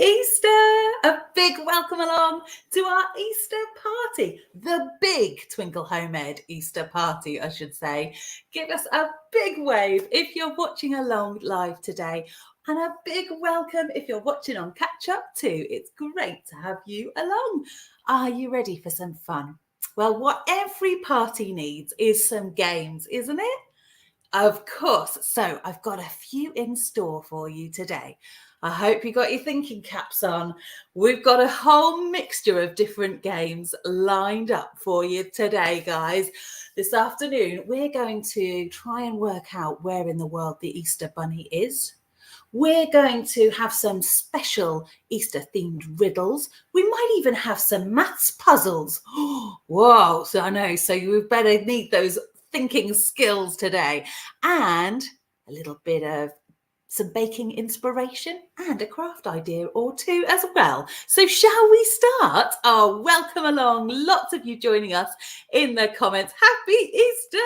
Easter! A big welcome along to our Easter party, the big Twinkl Home Ed Easter party, I should say. Give us a big wave if you're watching along live today, and a big welcome if you're watching on catch up too. It's great to have you along. Are you ready for some fun? Well, what every party needs is some games, isn't it? Of course. So I've got a few in store for you today. I hope you got your thinking caps on. We've got a whole mixture of different games lined up for you today, guys. This afternoon, we're going to try and work out where in the world the Easter Bunny is. We're going to have some special Easter-themed riddles. We might even have some maths puzzles. Whoa, so I know, so you better need those thinking skills today, and a little bit of some baking inspiration and a craft idea or two as well. So shall we start? Oh, welcome along. Lots of you joining us in the comments. Happy Easter!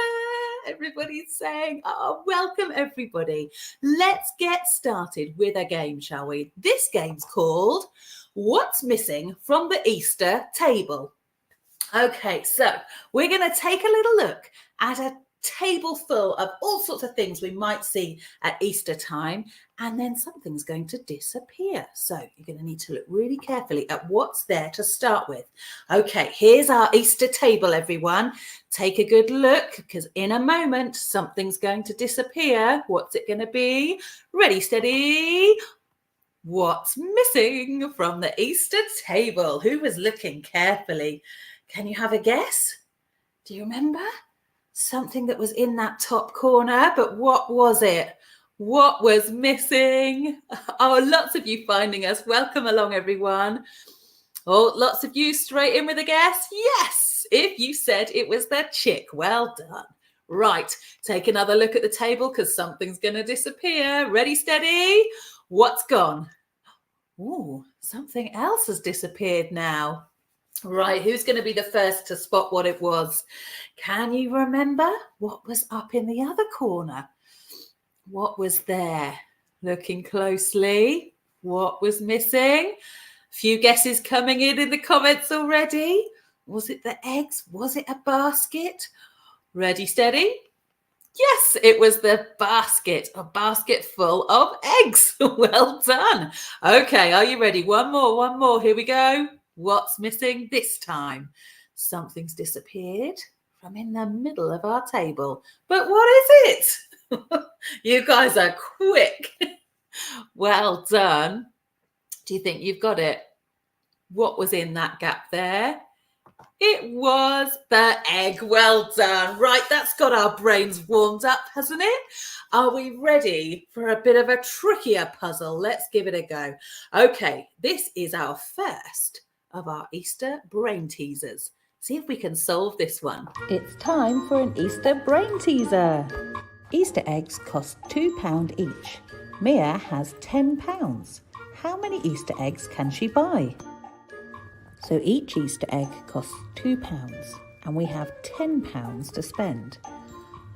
Everybody's saying, oh, welcome everybody. Let's get started with a game, shall we? This game's called What's Missing from the Easter Table? Okay, so we're going to take a little look at a table full of all sorts of things we might see at Easter time, and then something's going to disappear. So you're going to need to look really carefully at what's there to start with. Okay, here's our Easter table, everyone. Take a good look, because in a moment, something's going to disappear. What's it going to be? Ready, steady. What's missing from the Easter table? Who was looking carefully? Can you have a guess? Do you remember? Something that was in that top corner, but what was it? What was missing? Oh, lots of you finding us. Welcome along, everyone. Oh, lots of you straight in with a guess. Yes, if you said it was the chick. Well done. Right, take another look at the table because something's going to disappear. Ready, steady. What's gone? Oh, something else has disappeared now. Right, who's going to be the first to spot what it was? Can you remember what was up in the other corner? What was there? Looking closely, what was missing? A few guesses coming in the comments already. Was it the eggs? Was it a basket? Ready, steady? Yes, it was the basket, a basket full of eggs. Well done. Okay, are you ready? One more. Here we go. What's missing this time? Something's disappeared from in the middle of our table. But what is it? You guys are quick. Well done. Do you think you've got it? What was in that gap there? It was the egg. Well done. Right, that's got our brains warmed up, hasn't it? Are we ready for a bit of a trickier puzzle? Let's give it a go. Okay, this is our first of our Easter brain teasers. See if we can solve this one. It's time for an Easter brain teaser. Easter eggs cost £2 each. Mia has £10. How many Easter eggs can she buy? So each Easter egg costs £2 and we have £10 to spend.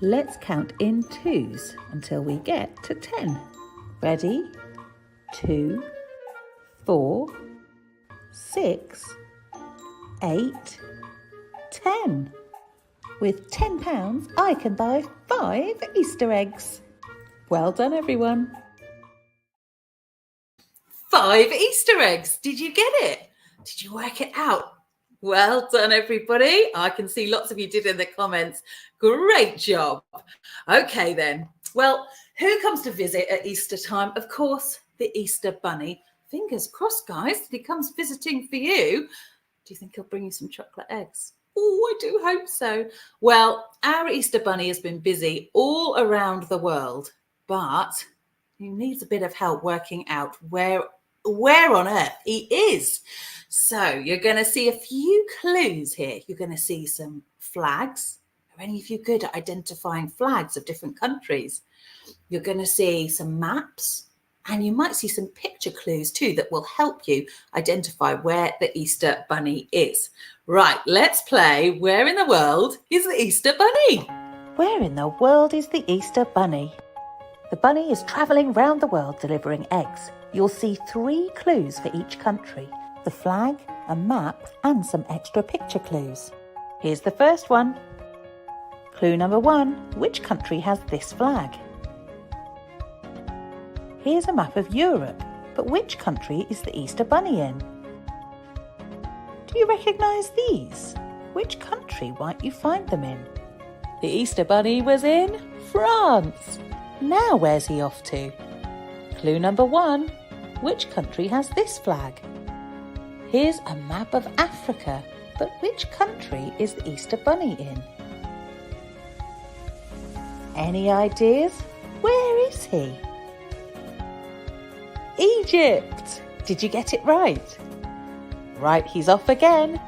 Let's count in twos until we get to 10. Ready? 2, 4, 6, 8, 10. With £10, I can buy 5 Easter eggs. Well done, everyone. 5 Easter eggs. Did you get it? Did you work it out? Well done, everybody. I can see lots of you did in the comments. Great job. Okay, then. Well, who comes to visit at Easter time? Of course, the Easter Bunny. Fingers crossed, guys, that he comes visiting for you. Do you think he'll bring you some chocolate eggs? Oh, I do hope so. Well, our Easter Bunny has been busy all around the world, but he needs a bit of help working out where on earth he is. So you're going to see a few clues here. You're going to see some flags. Are any of you good at identifying flags of different countries? You're going to see some maps. And you might see some picture clues too that will help you identify where the Easter Bunny is. Right, let's play Where in the World is the Easter Bunny? Where in the world is the Easter Bunny? The bunny is travelling round the world delivering eggs. You'll see 3 clues for each country: the flag, a map, and some extra picture clues. Here's the first one. Clue number 1, which country has this flag? Here's a map of Europe, but which country is the Easter Bunny in? Do you recognise these? Which country might you find them in? The Easter Bunny was in France. Now where's he off to? Clue number 1, which country has this flag? Here's a map of Africa, but which country is the Easter Bunny in? Any ideas? Where is he? Egypt! Did you get it right? Right, he's off again.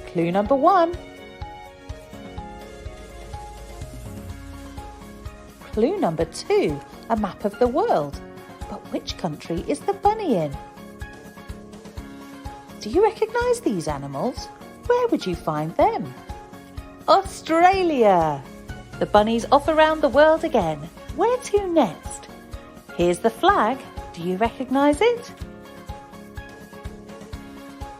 Clue number 1. Clue number 2, a map of the world. But which country is the bunny in? Do you recognise these animals? Where would you find them? Australia! The bunny's off around the world again. Where to next? Here's the flag. Do you recognise it?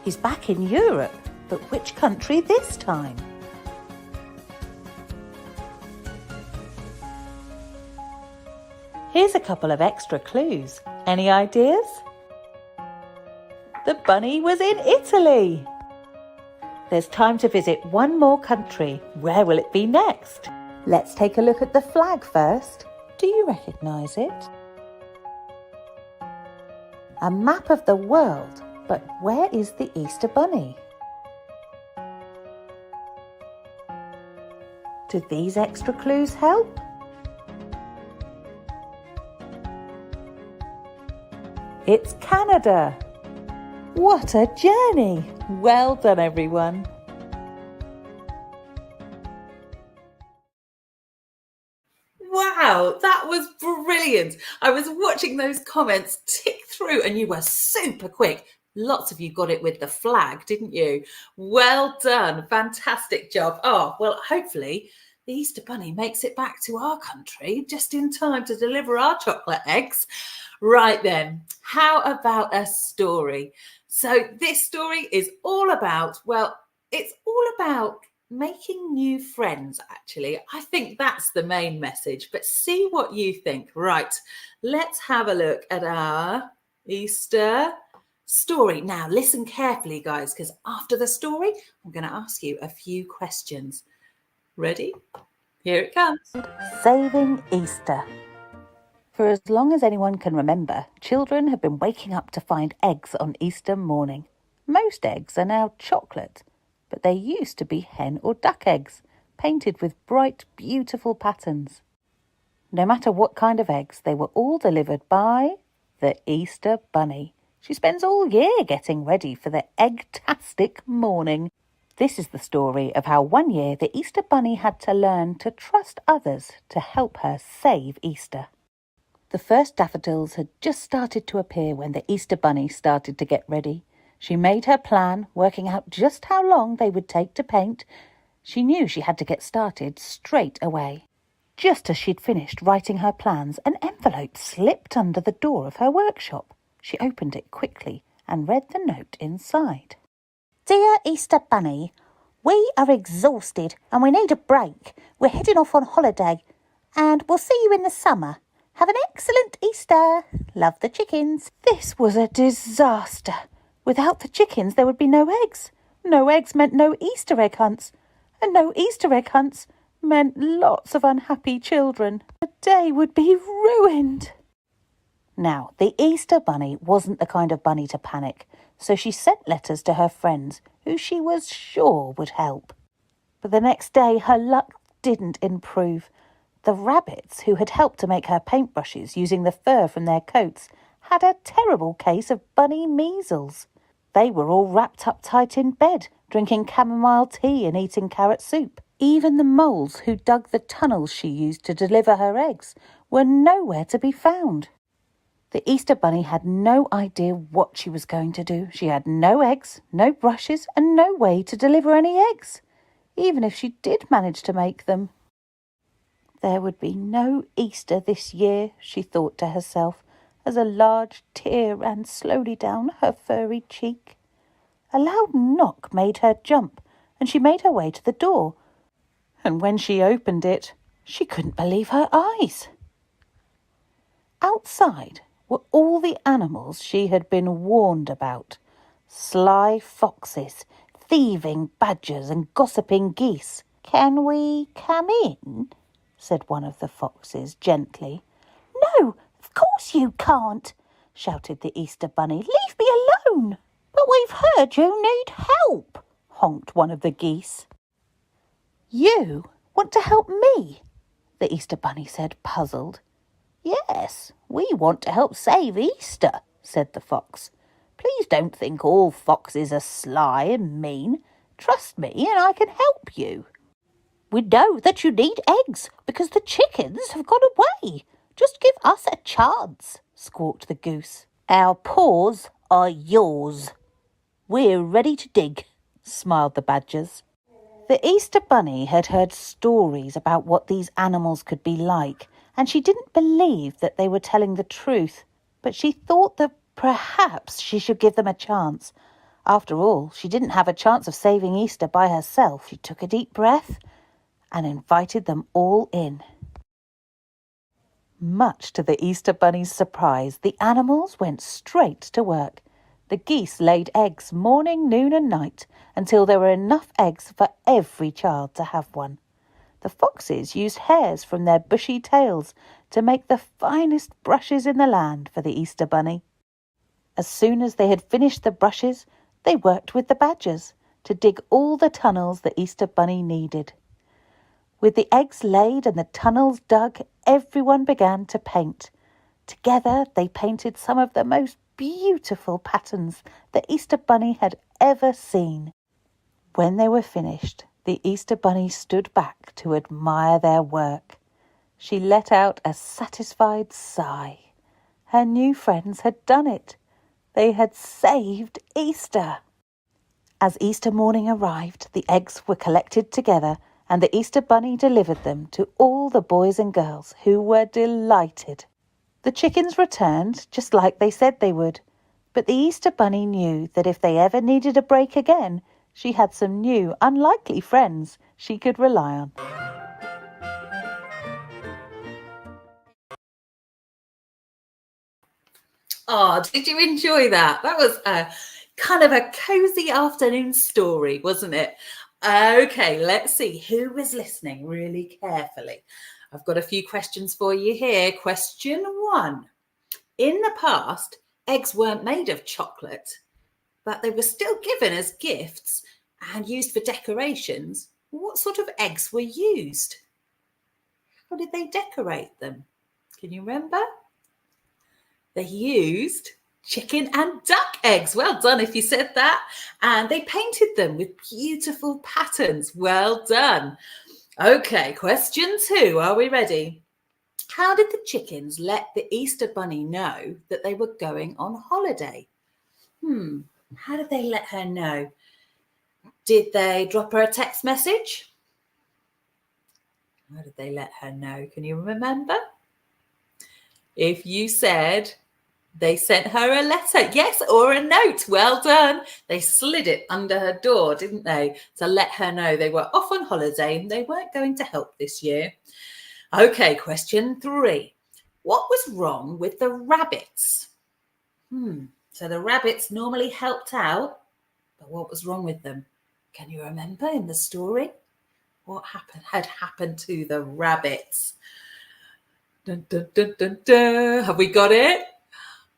He's back in Europe, but which country this time? Here's a couple of extra clues. Any ideas? The bunny was in Italy. There's time to visit one more country. Where will it be next? Let's take a look at the flag first. Do you recognise it? A map of the world, but where is the Easter Bunny? Do these extra clues help? It's Canada. What a journey! Well done, everyone. Wow, that was brilliant. I was watching those comments tick through and you were super quick. Lots of you got it with the flag, didn't you? Well done. Fantastic job. Oh, well, hopefully the Easter Bunny makes it back to our country just in time to deliver our chocolate eggs. Right then, how about a story? So this story is all about, well, it's all about making new friends, actually. I think that's the main message, but see what you think. Right, let's have a look at our Easter story. Now, listen carefully, guys, because after the story, I'm going to ask you a few questions. Ready? Here it comes. Saving Easter. For as long as anyone can remember, children have been waking up to find eggs on Easter morning. Most eggs are now chocolate, but they used to be hen or duck eggs, painted with bright, beautiful patterns. No matter what kind of eggs, they were all delivered by the Easter Bunny. She spends all year getting ready for the egg-tastic morning. This is the story of how one year the Easter Bunny had to learn to trust others to help her save Easter. The first daffodils had just started to appear when the Easter Bunny started to get ready. She made her plan, working out just how long they would take to paint. She knew she had to get started straight away. Just as she'd finished writing her plans, an envelope slipped under the door of her workshop. She opened it quickly and read the note inside. Dear Easter Bunny, we are exhausted and we need a break. We're heading off on holiday and we'll see you in the summer. Have an excellent Easter. Love the chickens. This was a disaster. Without the chickens, there would be no eggs. No eggs meant no Easter egg hunts. And no Easter egg hunts meant lots of unhappy children. The day would be ruined. Now, the Easter Bunny wasn't the kind of bunny to panic, so she sent letters to her friends, who she was sure would help. But the next day, her luck didn't improve. The rabbits, who had helped to make her paintbrushes using the fur from their coats, had a terrible case of bunny measles. They were all wrapped up tight in bed, drinking chamomile tea and eating carrot soup. Even the moles who dug the tunnels she used to deliver her eggs were nowhere to be found. The Easter Bunny had no idea what she was going to do. She had no eggs, no brushes, and no way to deliver any eggs, even if she did manage to make them. There would be no Easter this year, she thought to herself, as a large tear ran slowly down her furry cheek. A loud knock made her jump, and she made her way to the door. And when she opened it, she couldn't believe her eyes. Outside were all the animals she had been warned about. Sly foxes, thieving badgers and gossiping geese. "Can we come in?" said one of the foxes gently. "No, of course you can't," shouted the Easter Bunny. "Leave me alone." "But we've heard you need help," honked one of the geese. "You want to help me?" the Easter Bunny said, puzzled. "Yes, we want to help save Easter," said the fox. "Please don't think all foxes are sly and mean. Trust me and I can help you." "We know that you need eggs because the chickens have gone away. Just give us a chance," squawked the goose. "Our paws are yours." "We're ready to dig," smiled the badgers. The Easter Bunny had heard stories about what these animals could be like, and she didn't believe that they were telling the truth, but she thought that perhaps she should give them a chance. After all, she didn't have a chance of saving Easter by herself. She took a deep breath and invited them all in. Much to the Easter Bunny's surprise, the animals went straight to work. The geese laid eggs morning, noon and night until there were enough eggs for every child to have one. The foxes used hairs from their bushy tails to make the finest brushes in the land for the Easter Bunny. As soon as they had finished the brushes, they worked with the badgers to dig all the tunnels the Easter Bunny needed. With the eggs laid and the tunnels dug, everyone began to paint. Together they painted some of the most beautiful patterns the Easter Bunny had ever seen. When they were finished, the Easter Bunny stood back to admire their work. She let out a satisfied sigh. Her new friends had done it. They had saved Easter. As Easter morning arrived, the eggs were collected together and the Easter Bunny delivered them to all the boys and girls, who were delighted. The chickens returned, just like they said they would, but the Easter Bunny knew that if they ever needed a break again, she had some new, unlikely friends she could rely on. Oh, did you enjoy that? That was a kind of a cozy afternoon story, wasn't it? Okay, let's see who was listening really carefully. I've got a few questions for you here. Question 1. In the past, eggs weren't made of chocolate, but they were still given as gifts and used for decorations. What sort of eggs were used? How did they decorate them? Can you remember? They used chicken and duck eggs. Well done if you said that. And they painted them with beautiful patterns. Well done. Okay, question 2. Are we ready? How did the chickens let the Easter Bunny know that they were going on holiday? How did they let her know? Did they drop her a text message? How did they let her know? Can you remember? If you said they sent her a letter, yes, or a note. Well done. They slid it under her door, didn't they? To let her know they were off on holiday and they weren't going to help this year. Okay, question 3. What was wrong with the rabbits? So the rabbits normally helped out, but what was wrong with them? Can you remember in the story? What had happened to the rabbits? Dun, dun, dun, dun, dun. Have we got it?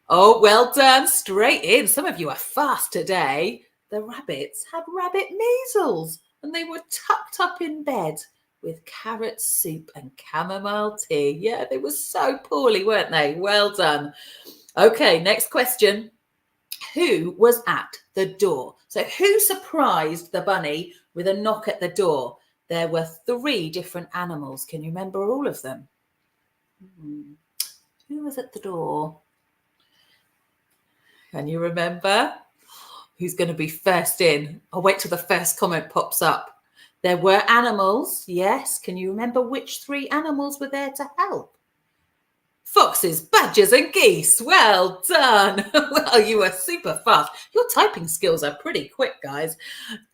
Oh, well done. Straight in. Some of you are fast today. The rabbits had rabbit measles and they were tucked up in bed with carrot soup and chamomile tea. Yeah, they were so poorly, weren't they? Well done. Okay, next question. Who was at the door? So who surprised the bunny with a knock at the door? There were 3 different animals. Can you remember all of them? Who was at the door? Can you remember? Who's going to be first in? I'll wait till the first comment pops up. There were animals, yes. Can you remember which 3 animals were there to help? Foxes, badgers and geese. Well done. Well, you were super fast. Your typing skills are pretty quick, guys.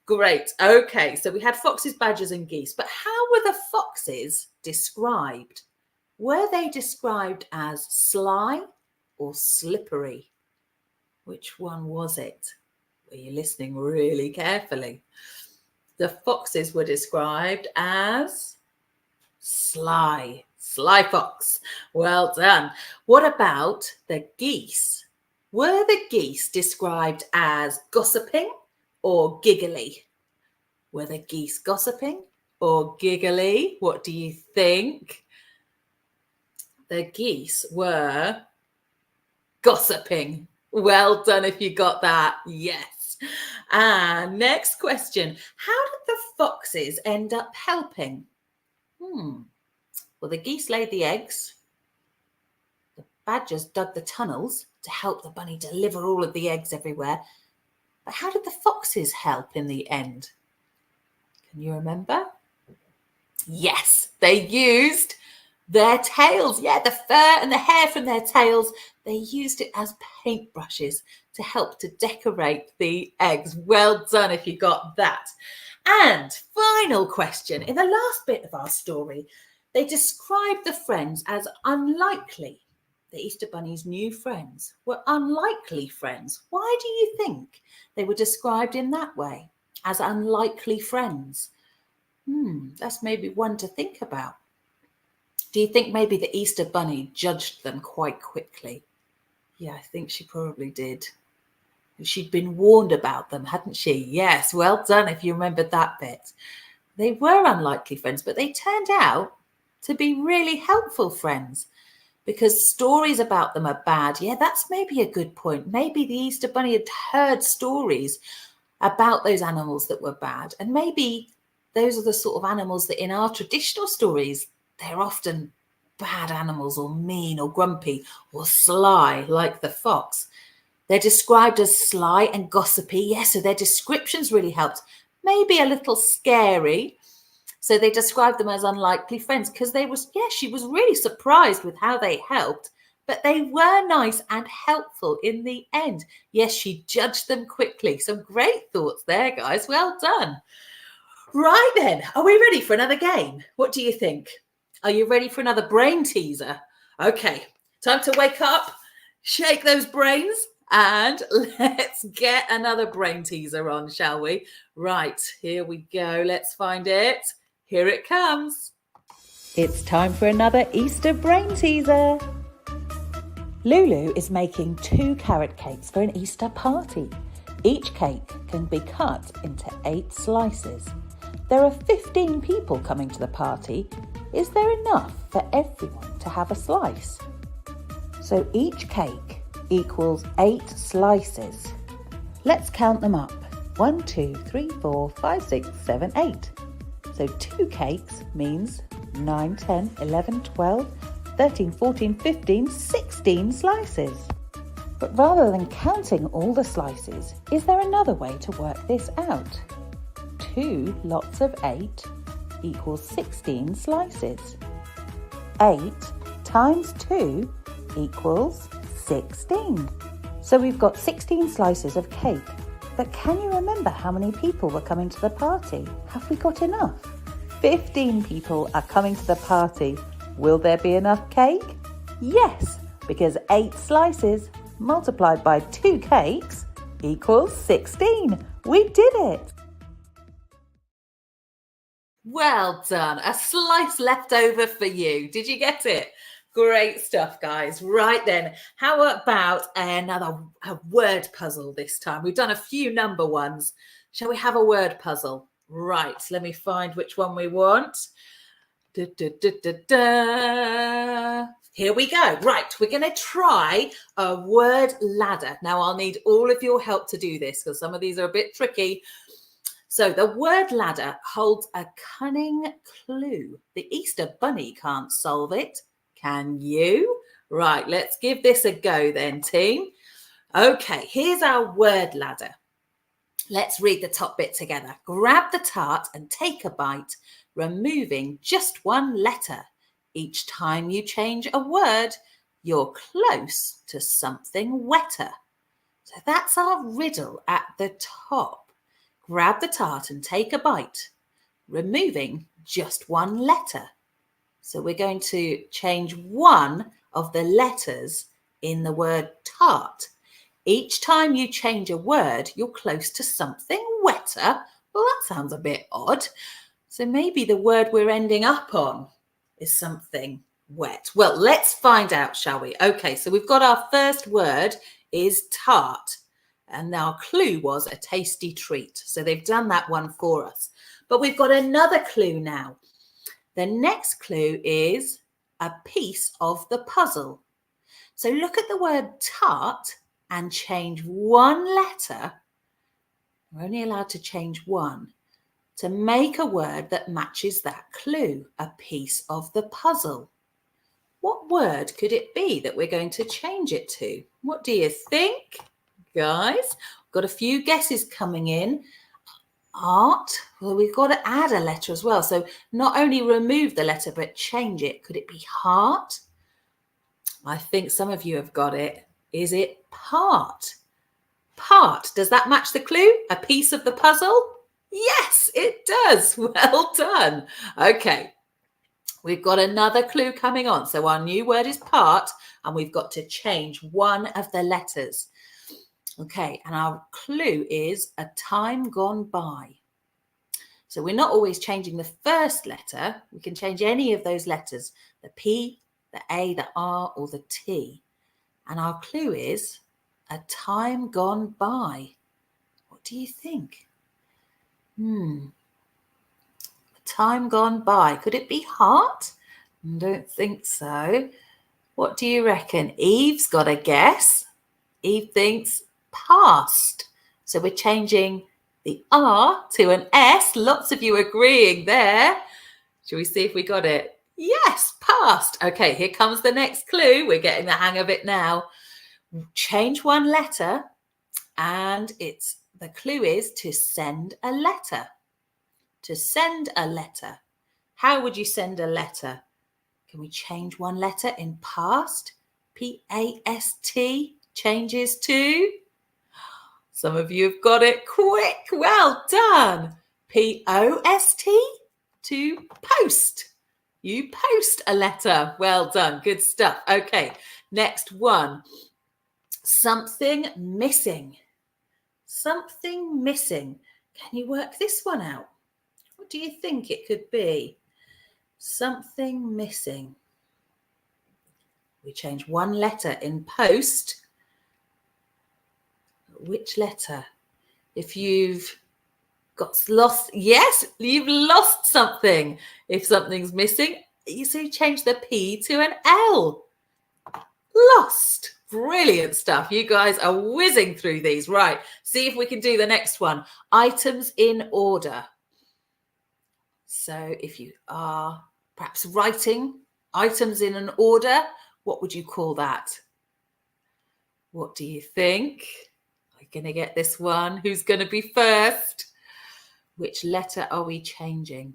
Great. Okay, so we had foxes, badgers and geese. But how were the foxes described? Were they described as sly or slippery? Which one was it? Were you listening really carefully? The foxes were described as sly. Sly fox. Well done. What about the geese? Were the geese described as gossiping or giggly? Were the geese gossiping or giggly? What do you think? The geese were gossiping. Well done if you got that. Yes. And next question. How did the foxes end up helping? Well, the geese laid the eggs. The badgers dug the tunnels to help the bunny deliver all of the eggs everywhere. But how did the foxes help in the end? Can you remember? Yes, they used their tails. Yeah, the fur and the hair from their tails. They used it as paintbrushes to help to decorate the eggs. Well done if you got that. And final question. In the last bit of our story, they described the friends as unlikely. The Easter Bunny's new friends were unlikely friends. Why do you think they were described in that way, as unlikely friends? That's maybe one to think about. Do you think maybe the Easter Bunny judged them quite quickly? Yeah, I think she probably did. She'd been warned about them, hadn't she? Yes, well done if you remembered that bit. They were unlikely friends, but they turned out to be really helpful friends because stories about them are bad. Yeah, that's maybe a good point. Maybe the Easter Bunny had heard stories about those animals that were bad. And maybe those are the sort of animals that in our traditional stories, they're often bad animals or mean or grumpy or sly, like the fox. They're described as sly and gossipy. Yes, so their descriptions really helped. Maybe a little scary. So they described them as unlikely friends because she was really surprised with how they helped, but they were nice and helpful in the end. Yes, she judged them quickly. Some great thoughts there, guys. Well done. Right then, are we ready for another game? What do you think? Are you ready for another brain teaser? Okay, time to wake up, shake those brains, and let's get another brain teaser on, shall we? Right, here we go. Let's find it. Here it comes. It's time for another Easter brain teaser. Lulu is making 2 carrot cakes for an Easter party. Each cake can be cut into 8 slices. There are 15 people coming to the party. Is there enough for everyone to have a slice? So each cake equals 8 slices. Let's count them up. 1, 2, 3, 4, 5, 6, 7, 8. So 2 cakes means 9, 10, 11, 12, 13, 14, 15, 16 slices. But rather than counting all the slices, is there another way to work this out? 2 lots of 8 equals 16 slices. 8 times 2 equals 16. So we've got 16 slices of cake. But can you remember how many people were coming to the party? Have we got enough? 15 people are coming to the party. Will there be enough cake? Yes, because 8 slices multiplied by 2 cakes equals 16. We did it. Well done. A slice left over for you. Did you get it? Great stuff, guys. Right then, how about a word puzzle this time? We've done a few number ones. Shall we have a word puzzle? Right, let me find which one we want. Here we go. Right, we're going to try a word ladder. Now, I'll need all of your help to do this because some of these are a bit tricky. So the word ladder holds a cunning clue. The Easter Bunny can't solve it. Can you? Right, let's give this a go then, team. Okay, here's our word ladder. Let's read the top bit together. Grab the tart and take a bite, removing just one letter. Each time you change a word, you're close to something wetter. So that's our riddle at the top. Grab the tart and take a bite, removing just one letter. So we're going to change one of the letters in the word tart. Each time you change a word, you're close to something wetter. Well, that sounds a bit odd. So maybe the word we're ending up on is something wet. Well, let's find out, shall we? Okay, so we've got our first word is tart. And our clue was a tasty treat. So they've done that one for us. But we've got another clue now. The next clue is a piece of the puzzle. So look at the word tart and change one letter. We're only allowed to change one to make a word that matches that clue, a piece of the puzzle. What word could it be that we're going to change it to? What do you think, guys? Got a few guesses coming in. Art, well, we've got to add a letter as well. So not only remove the letter, but change it. Could it be heart? I think some of you have got it. Is it part? Part, does that match the clue? A piece of the puzzle? Yes, it does. Well done. Okay, we've got another clue coming on. So our new word is part, and we've got to change one of the letters. Okay, and our clue is a time gone by. So we're not always changing the first letter. We can change any of those letters, the P, the A, the R, or the T. And our clue is a time gone by. What do you think? A time gone by. Could it be heart? I don't think so. What do you reckon? Eve's got a guess. Eve thinks past. So we're changing the R to an S. Lots of you agreeing there. Shall we see if we got it? Yes, past. Okay, here comes the next clue. We're getting the hang of it now. Change one letter, and the clue is to send a letter. To send a letter. How would you send a letter? Can we change one letter in past? P-A-S-T changes to? Some of you have got it quick. Well done. P-O-S-T to post. You post a letter. Well done. Good stuff. Okay, next one. Something missing. Something missing. Can you work this one out? What do you think it could be? Something missing. We change one letter in post. Which letter? If you've got lost, yes, you've lost something. If something's missing, you change the P to an L. Lost. Brilliant stuff. You guys are whizzing through these. Right, see if we can do the next one. Items in order. So if you are perhaps writing items in an order, what would you call that? What do you think? Are you going to get this one? Who's going to be first? Which letter are we changing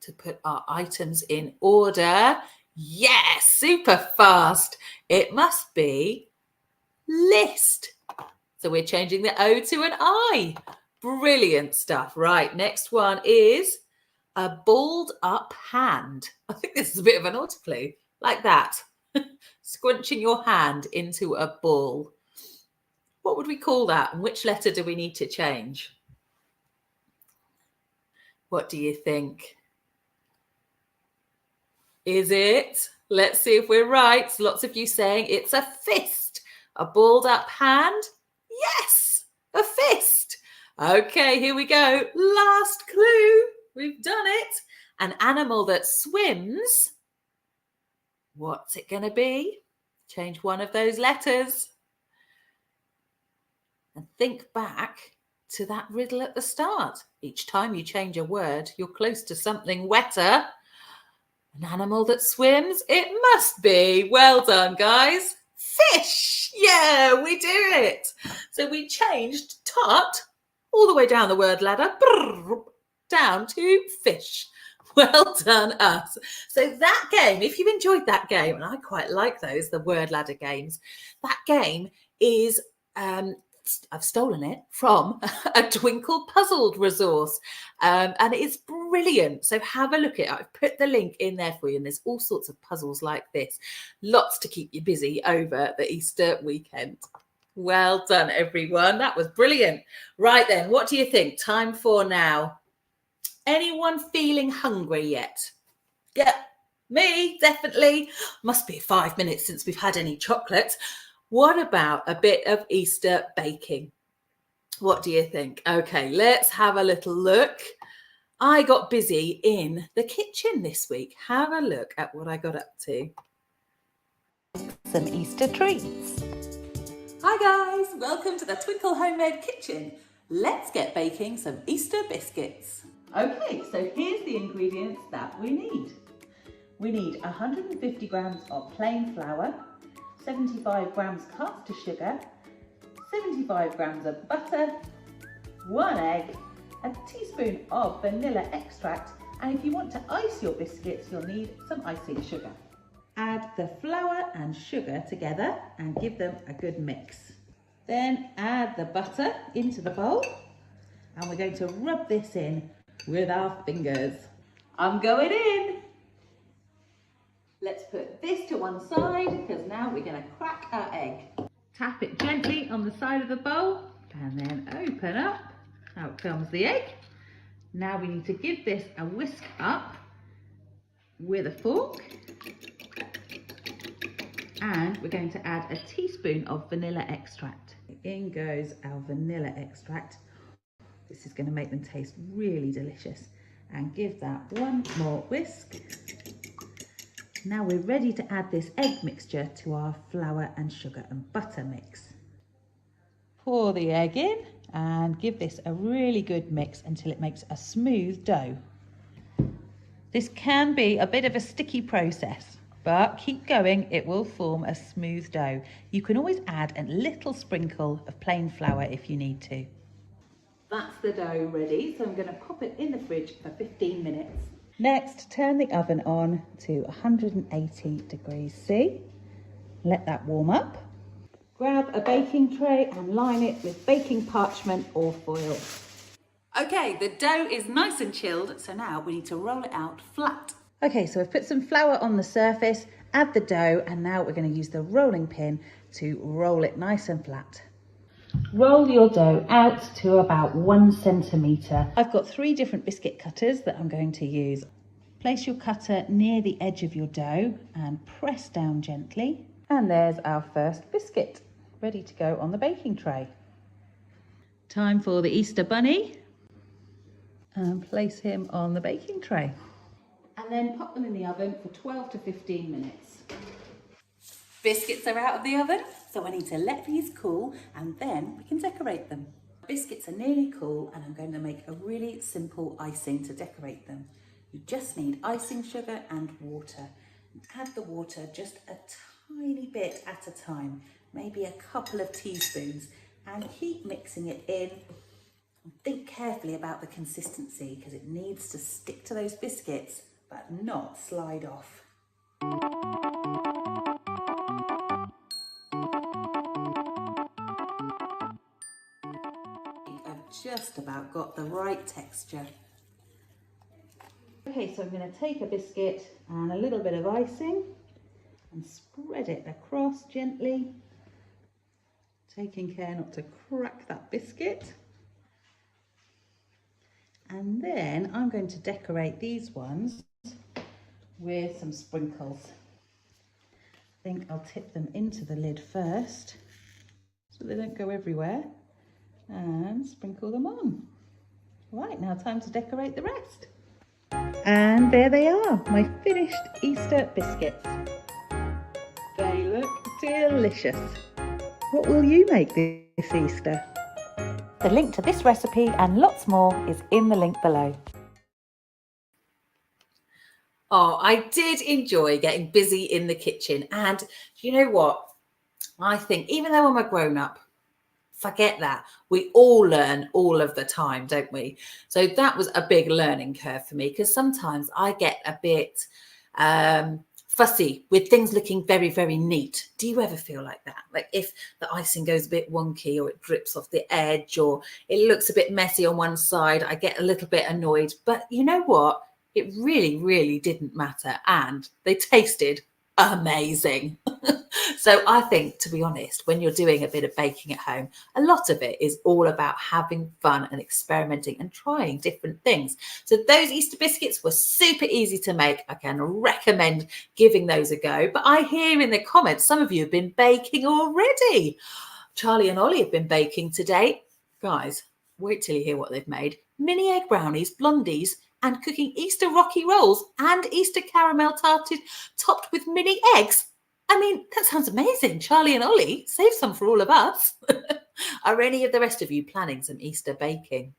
to put our items in order? Yes, super fast. It must be list. So we're changing the O to an I. Brilliant stuff. Right, next one is a balled up hand. I think this is a bit of an autoclue, like that. Scrunching your hand into a ball. What would we call that? And which letter do we need to change? What do you think? Is it? Let's see if we're right. Lots of you saying it's a fist. A balled up hand? Yes, a fist. Okay, here we go. Last clue. We've done it. An animal that swims. What's it going to be? Change one of those letters. And think back to that riddle at the start. Each time you change a word, you're close to something wetter. An animal that swims? It must be. Well done, guys. Fish. Yeah, we do it. So we changed tut, all the way down the word ladder, down to fish. Well done, us. So that game, if you enjoyed that game, and I quite like those, the word ladder games, that game is, I've stolen it from a Twinkl Puzzled resource, and it's brilliant. So have a look at it. I've put the link in there for you, and there's all sorts of puzzles like this. Lots to keep you busy over the Easter weekend. Well done, everyone. That was brilliant. Right then, what do you think? Time for now. Anyone feeling hungry yet? Yeah, me, definitely. Must be 5 minutes since we've had any chocolate. What about a bit of Easter baking? What do you think? Okay, let's have a little look. I got busy in the kitchen this week. Have a look at what I got up to. Some Easter treats. Hi guys, welcome to the Twinkl Home Ed kitchen. Let's get baking some Easter biscuits. Okay, so here's the ingredients that we need. We need 150 grams of plain flour, 75 grams caster sugar, 75 grams of butter, 1 egg, a teaspoon of vanilla extract, and if you want to ice your biscuits, you'll need some icing sugar. Add the flour and sugar together and give them a good mix. Then add the butter into the bowl, and we're going to rub this in with our fingers. I'm going in. Let's put this to one side because now we're going to crack our egg. Tap it gently on the side of the bowl and then open up. Out comes the egg. Now we need to give this a whisk up with a fork. And we're going to add a teaspoon of vanilla extract. In goes our vanilla extract. This is going to make them taste really delicious. And give that one more whisk. Now we're ready to add this egg mixture to our flour and sugar and butter mix. Pour the egg in and give this a really good mix until it makes a smooth dough. This can be a bit of a sticky process, but keep going, it will form a smooth dough. You can always add a little sprinkle of plain flour if you need to. That's the dough ready, so I'm going to pop it in the fridge for 15 minutes. Next, turn the oven on to 180 degrees C. Let that warm up. Grab a baking tray and line it with baking parchment or foil. Okay, the dough is nice and chilled, so now we need to roll it out flat. Okay, so I've put some flour on the surface, add the dough, and now we're going to use the rolling pin to roll it nice and flat. Roll your dough out to about 1 centimetre. I've got 3 different biscuit cutters that I'm going to use. Place your cutter near the edge of your dough and press down gently. And there's our first biscuit, ready to go on the baking tray. Time for the Easter bunny. And place him on the baking tray. And then pop them in the oven for 12 to 15 minutes. Biscuits are out of the oven, so I need to let these cool and then we can decorate them. Biscuits are nearly cool and I'm going to make a really simple icing to decorate them. You just need icing sugar and water. Add the water just a tiny bit at a time, maybe a couple of teaspoons, and keep mixing it in. Think carefully about the consistency because it needs to stick to those biscuits but not slide off. I've just about got the right texture. Okay, so I'm going to take a biscuit and a little bit of icing and spread it across gently, taking care not to crack that biscuit. And then I'm going to decorate these ones with some sprinkles. I think I'll tip them into the lid first so they don't go everywhere and sprinkle them on. Right, now time to decorate the rest. And there they are, my finished Easter biscuits. They look delicious. What will you make this Easter? The link to this recipe and lots more is in the link below. Oh, I did enjoy getting busy in the kitchen. And you know what? I think even though I'm a grown-up, Forget that. We all learn all of the time, don't we? So that was a big learning curve for me, because sometimes I get a bit fussy with things looking very, very neat. Do you ever feel like that? Like if the icing goes a bit wonky, or it drips off the edge, or it looks a bit messy on one side, I get a little bit annoyed. But you know what? It really, really didn't matter. And they tasted amazing. So I think, to be honest, when you're doing a bit of baking at home, a lot of it is all about having fun and experimenting and trying different things. So those Easter biscuits were super easy to make. I can recommend giving those a go. But I hear in the comments, some of you have been baking already. Charlie and Ollie have been baking today. Guys, wait till you hear what they've made. Mini egg brownies, blondies, and cooking Easter rocky rolls and Easter caramel tarted topped with mini eggs. I mean, that sounds amazing. Charlie and Ollie, save some for all of us. Are any of the rest of you planning some Easter baking?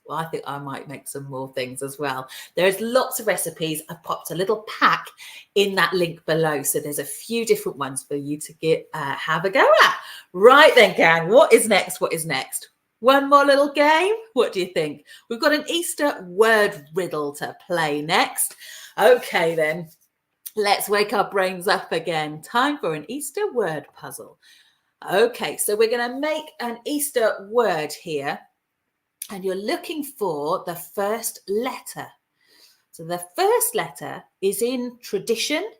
Well, I think I might make some more things as well. There's lots of recipes. I've popped a little pack in that link below. So there's a few different ones for you to have a go at. Right then, gang, what is next? What is next? One more little game. What do you think? We've got an Easter word riddle to play next. Okay, then. Let's wake our brains up again. Time for an Easter word puzzle. Okay, so we're going to make an Easter word here, and you're looking for the first letter. So the first letter is in tradition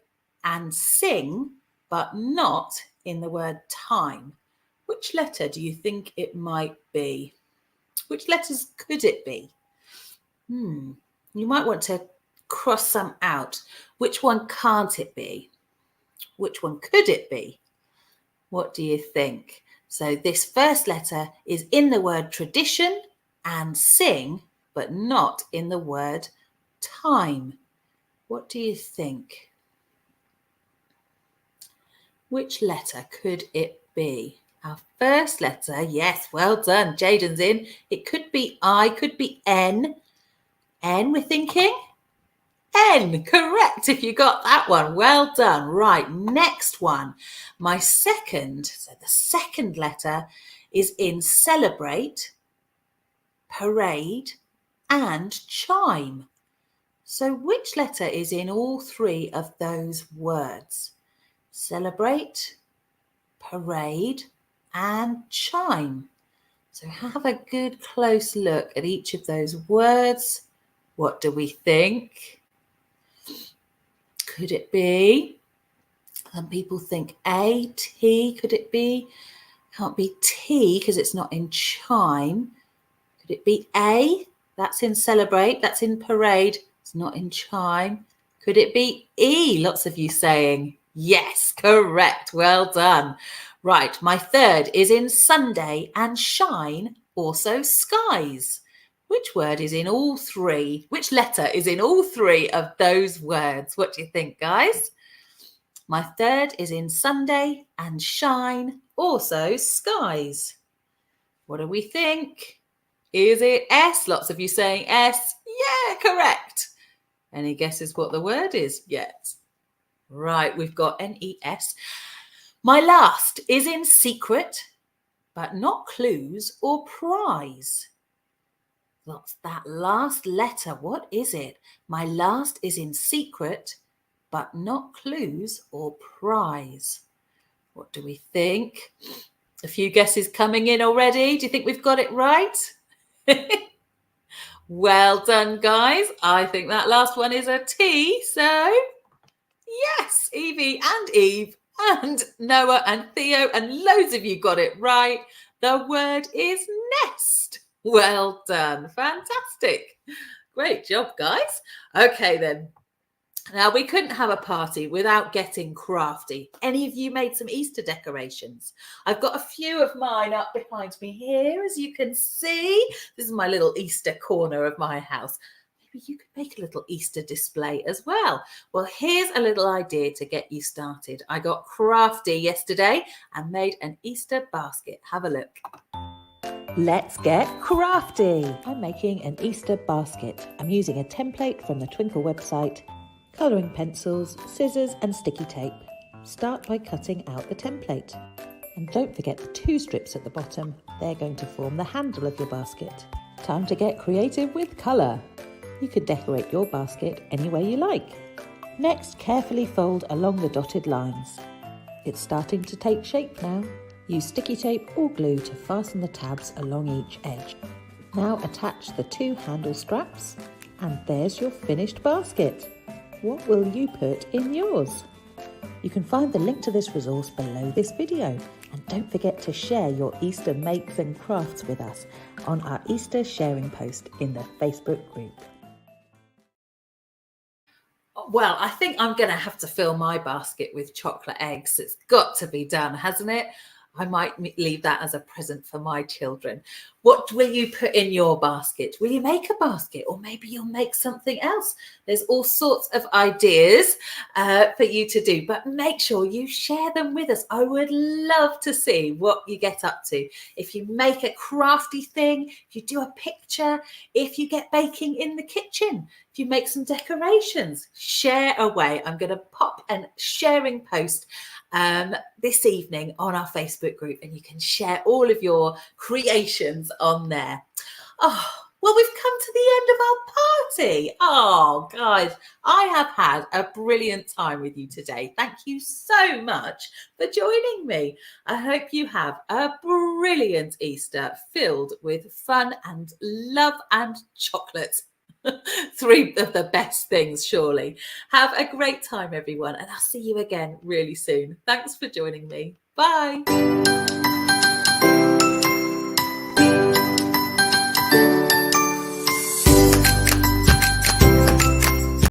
and sing, but not in the word time. Which letter do you think it might be? Which letters could it be? You might want to cross some out. Which one can't it be? Which one could it be? What do you think? So this first letter is in the word tradition and sing, but not in the word time. What do you think? Which letter could it be? Our first letter, yes, well done. Jaden's in. It could be I, could be N. N, we're thinking? N, correct, if you got that one. Well done. Right, next one. The second letter is in celebrate, parade, and chime. So which letter is in all three of those words? Celebrate, parade, and chime. So have a good close look at each of those words. What do we think? Could it be? Some people think A, T, could it be? Can't be T because it's not in chime. Could it be A? That's in celebrate, that's in parade, it's not in chime. Could it be E? Lots of you saying yes, correct, well done. Right, my third is in Sunday and shine, also skies. Which word is in all three? Which letter is in all three of those words? What do you think, guys? My third is in Sunday and shine, also skies. What do we think? Is it S? Lots of you saying S. Yeah, correct. Any guesses what the word is yet? Right, we've got N-E-S. My last is in secret, but not clues or prize. What's that last letter? What is it? My last is in secret, but not clues or prize. What do we think? A few guesses coming in already. Do you think we've got it right? Well done, guys. I think that last one is a T. So, yes, Evie and Eve and Noah and Theo and loads of you got it right. The word is nest. Well done. Fantastic. Great job, guys. Okay, then. Now, we couldn't have a party without getting crafty. Any of you made some Easter decorations? I've got a few of mine up behind me here, as you can see. This is my little Easter corner of my house. Maybe you could make a little Easter display as well. Well, here's a little idea to get you started. I got crafty yesterday and made an Easter basket. Have a look. Let's get crafty. I'm making an Easter basket. I'm using a template from the Twinkl website, colouring pencils, scissors and sticky tape. Start by cutting out the template. And don't forget the 2 strips at the bottom. They're going to form the handle of your basket. Time to get creative with colour. You could decorate your basket any way you like. Next, carefully fold along the dotted lines. It's starting to take shape now. Use sticky tape or glue to fasten the tabs along each edge. Now attach the 2 handle straps, and there's your finished basket. What will you put in yours? You can find the link to this resource below this video, and don't forget to share your Easter makes and crafts with us on our Easter sharing post in the Facebook group. Well, I think I'm going to have to fill my basket with chocolate eggs. It's got to be done, hasn't it? I might leave that as a present for my children. What will you put in your basket? Will you make a basket, or maybe you'll make something else? There's all sorts of ideas for you to do, but make sure you share them with us. I would love to see what you get up to. If you make a crafty thing, if you do a picture, if you get baking in the kitchen, if you make some decorations, share away. I'm going to pop a sharing post this evening on our Facebook group, and you can share all of your creations on there. Oh, well, we've come to the end of our party. Oh, guys, I have had a brilliant time with you today. Thank you so much for joining me. I hope you have a brilliant Easter filled with fun and love and chocolate. 3 of the best things, surely. Have a great time, everyone, and I'll see you again really soon. Thanks for joining me. Bye.